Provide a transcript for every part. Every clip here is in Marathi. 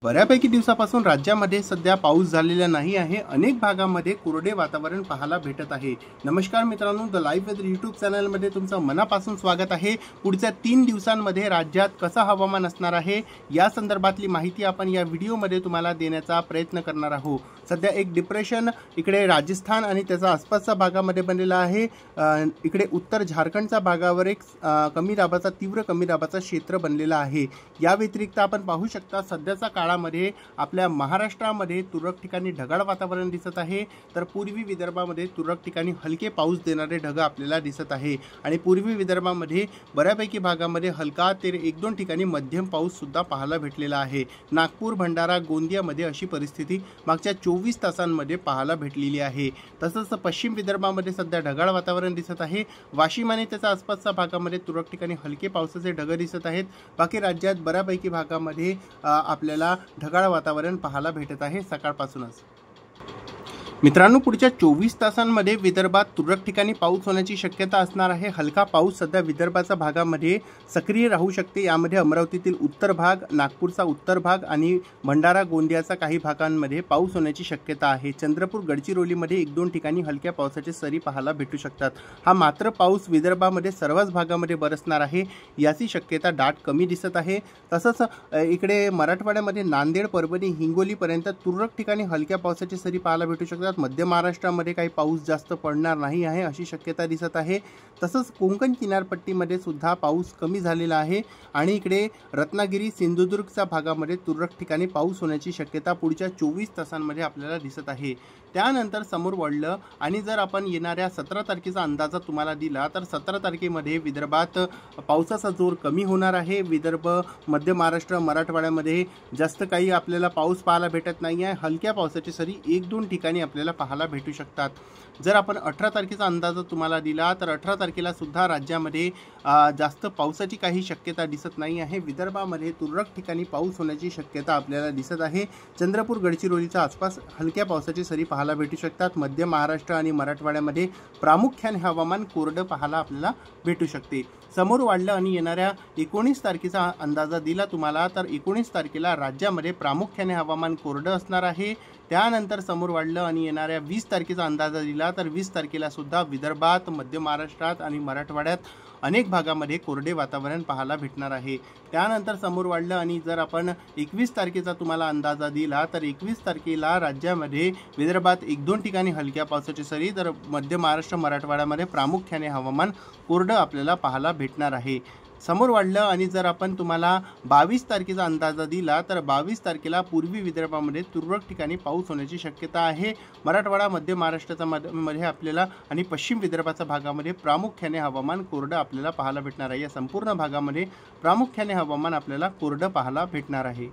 बऱ्यापैकी दिवसापासून राज्यामध्ये सध्या पाऊस झालेला नाही आहे। अनेक भागामध्ये कोरडे वातावरण पाहायला भेटत आहे। नमस्कार मित्रांनो, द लाईव्ह वेदर यूट्यूब चॅनलमध्ये तुमचं मनापासून स्वागत आहे। पुढच्या 3 दिवसांमध्ये राज्यात कसं हवामान असणार आहे या संदर्भातली माहिती आपण या व्हिडिओमध्ये तुम्हाला देण्याचा प्रयत्न करणार आहोत। सध्या एक डिप्रेशन इकडे राजस्थान आणि त्याच्या आसपासच्या भागामध्ये बनलेला आहे। इकडे उत्तर झारखंडच्या भागावर एक तीव्र कमी दाबाचा क्षेत्र बनलेला आहे। या व्यतिरिक्त आपण पाहू शकता सध्याचा काळामध्ये आपल्या महाराष्ट्रामध्ये तुरळक ठिकाणी ढगाळ वातावरण दिसत आहे, तर पूर्वी विदर्भामध्ये तुरळक ठिकाणी हलके पाऊस देणारे ढग आपल्याला दिसत आहे आणि पूर्वी विदर्भामध्ये बऱ्यापैकी भागामध्ये हलका ते 1-2 ठिकाणी मध्यम पाऊस सुद्धा पाहायला भेटलेला आहे। नागपूर, भंडारा, गोंदियामध्ये अशी परिस्थिती मागच्या 24 तासांमध्ये पाहायला भेटलेली आहे। तसंच पश्चिम विदर्भामध्ये सध्या ढगाळ वातावरण दिसत आहे। वाशिम आणि त्याच्या आसपासच्या भागामध्ये तुरळक ठिकाणी हलके पावसाचे ढग दिसत आहेत। बाकी राज्यात बऱ्यापैकी भागामध्ये आपल्याला ढगाळ वातावरण पाहायला भेटत आहे सकाळपासूनच। मित्रांनो, पुढच्या 24 तासांमध्ये विदर्भात तुरळक ठिकाणी पाऊस होण्याची शक्यता असणार आहे। हलका पाऊस सध्या विदर्भाच्या भागामध्ये सक्रिय राहू शकते। यामध्ये अमरावतीतील उत्तर भाग, नागपूरचा उत्तर भाग आणि भंडारा, गोंदियाचा काही भागांमध्ये पाऊस होण्याची शक्यता आहे। चंद्रपूर, गडचिरोलीमध्ये 1-2 ठिकाणी हलक्या पावसाचे सरी पाहायला भेटू शकतात। हा मात्र पाऊस विदर्भामध्ये सर्वच भागामध्ये बरसणार आहे याची शक्यता दाट कमी दिसत आहे। तसंच इकडे मराठवाड्यामध्ये नांदेड, परभणी, हिंगोलीपर्यंत तुरळक ठिकाणी हलक्या पावसाचे सरी पाहायला भेटू शकतात। मध्य महाराष्ट्रामध्ये काही पाऊस जास्त पडणार नाही आहे अशी शक्यता दिसत आहे। तसंच कोकण किनारपट्टीमध्ये सुद्धा पाऊस कमी झालेला आहे आणि इकडे रत्नागिरी, सिंधुदुर्गच्या भागामध्ये तुरळक ठिकाणी पाऊस होण्याची शक्यता पुढच्या 24 तासांमध्ये आपल्याला दिसत आहे। त्यानंतर समोर वळलं आणि जर आपण येणाऱ्या 17 तारखेचा अंदाजा तुम्हाला दिला तर 17 तारखेमध्ये विदर्भात पावसाचा जोर कमी होणार आहे। विदर्भ, मध्य महाराष्ट्र, मराठवाड्यामध्ये जास्त काही आपल्याला पाऊस पाहायला भेटत नाही आहे। हलक्या पावसाची सरी 1-2 ठिकाणी आपल्याला पाहायला भेटू शकतात। जर आपण 18 तारखेचा अंदाज तुम्हाला दिला तर 18 तारखेला सुद्धा राज्यामध्ये जास्त पावसाची काही शक्यता दिसत नाही आहे। विदर्भामध्ये तुरळक ठिकाणी पाऊस होण्याची शक्यता आपल्याला दिसत आहे। चंद्रपूर, गडचिरोलीच्या आसपास हलक्या पावसाची सरी पाहायला भेटू शकतात। मध्य महाराष्ट्र आणि मराठवाड्यामध्ये प्रामुख्याने हवामान कोरडं पाहायला आपल्याला भेटू शकते। समोर वाढलं आणि येणाऱ्या 19 तारखेचा अंदाजा दिला तुम्हाला तर 19 तारखेला राज्यामध्ये प्रामुख्याने हवामान कोरडं असणार आहे। त्यानंतर समोर वाढलं आणि येणाऱ्या 20 तारखेचा अंदाजा दिला तर 20 तारखेला सुद्धा विदर्भात, मध्य महाराष्ट्रात आणि मराठवाड्यात अनेक भागामध्ये कोरडे वातावरण पाहायला भेटणार आहे। त्यानंतर समोर वाढलं आणि जर आपण 21 तारखेचा तुम्हाला अंदाजा दिला तर 21 तारखेला राज्यामध्ये विदर्भात 1-2 ठिकाणी हलक्या पावसाची सरी, तर मध्य महाराष्ट्र, मराठवाड्यामध्ये प्रामुख्याने हवामान कोरडं आपल्याला पाहायला भेटणार आहे। समोर वाढलं आणि जर आपण तुम्हाला 22 तारखेचा अंदाजा दिला तर 22 तारखेला पूर्वी विदर्भामध्ये तुरळक ठिकाणी पाऊस होण्याची शक्यता आहे। मराठवाडा, मध्य महाराष्ट्राच्या मध्ये आपल्याला आणि पश्चिम विदर्भाच्या भागामध्ये प्रामुख्याने हवामान कोरडं आपल्याला पाहायला भेटणार आहे। या संपूर्ण भागामध्ये प्रामुख्याने हवामान आपल्याला कोरडं पाहायला भेटणार आहे।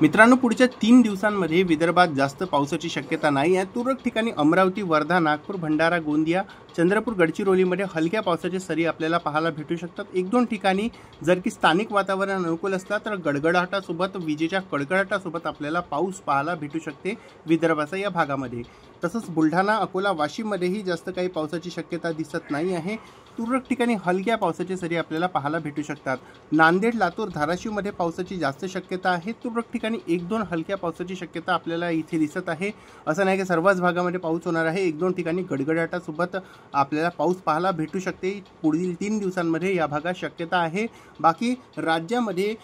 मित्रांनो, पुढच्या 3 दिवसांमध्ये विदर्भात जास्त पावसाची शक्यता नाही आहे। तुरळक ठिकाणी अमरावती, वर्धा, नागपूर, भंडारा, गोंदिया, चंद्रपूर, गडचिरोलीमध्ये हलक्या पावसाचे सरी आपल्याला पाहायला भेटू शकतात। 1-2 ठिकाणी जर की स्थानिक वातावरण अनुकूल असला तर गडगडाटासोबत, विजेच्या कडकडाटासोबत आपल्याला पाऊस पाहायला भेटू शकते विदर्भाच्या या भागामध्ये। तसंच बुलढाणा, अकोला, वाशिममध्येही जास्त काही पावसाची शक्यता दिसत नाही आहे। तुरळक ठिकाणी हलक्या पावसाचे सरी आपल्याला पाहायला भेटू शकतात। नांदेड, लातूर, धाराशिवमध्ये पावसाची जास्त शक्यता आहे। तुरळक ठिकाणी 1-2 हलक्या पावसाची शक्यता आपल्याला इथे दिसत आहे। असं नाही की सर्वच भागामध्ये पाऊस होणार आहे। 1-2 ठिकाणी गडगडाटासोबत आपल्याला पाऊस पाहायला भेटू शकते पुढील 3 दिवसांमध्ये या भागात शक्यता आहे। बाकी राज्यामध्ये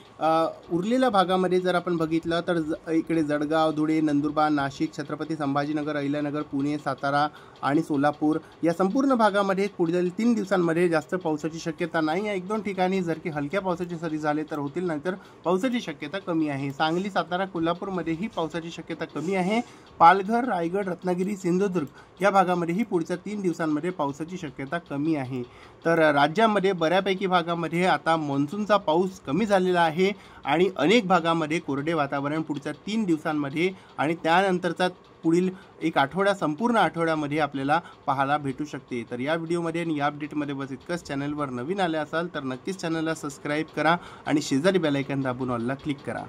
उरलेल्या भागामध्ये जर आपण बघितलं तर इकडे जळगाव, धुळे, नंदुरबार, नाशिक, छत्रपती संभाजीनगर, अहिल्यानगर, पुणे, सातारा आणि सोलापूर या संपूर्ण भागामध्ये पुढील 3 दिवसांमध्ये जास्त पावसाची शक्यता नाही आहे। 1-2 ठिकाणी जर की हलक्या पावसाची सरी झाले तर होतील, नाहीतर पावसाची शक्यता कमी आहे। सांगली, सातारा, कोल्हापूरमध्येही पावसाची शक्यता कमी आहे। पालघर, रायगड, रत्नागिरी, सिंधुदुर्ग या भागामध्येही पुढच्या 3 दिवसांमध्ये पावसाची शक्यता कमी आहे। तर राज्यामध्ये बऱ्यापैकी भागामध्ये आता मान्सूनचा पाऊस कमी झालेला आहे आणि अनेक भागामध्ये कोरडे वातावरण पुढच्या 3 दिवसांमध्ये आणि त्यानंतरचा पुढील एक आठवडा, संपूर्ण आठवड्यामध्ये आपल्याला पाहायला भेटू शकते। तर या व्हिडिओमध्ये आणि या अपडेटमध्ये बस इतकंच। चॅनलवर नवीन आले असाल तर नक्कीच चॅनलला सबस्क्राईब करा आणि शेजारी बेल आयकॉन दाबून ऑलला क्लिक करा।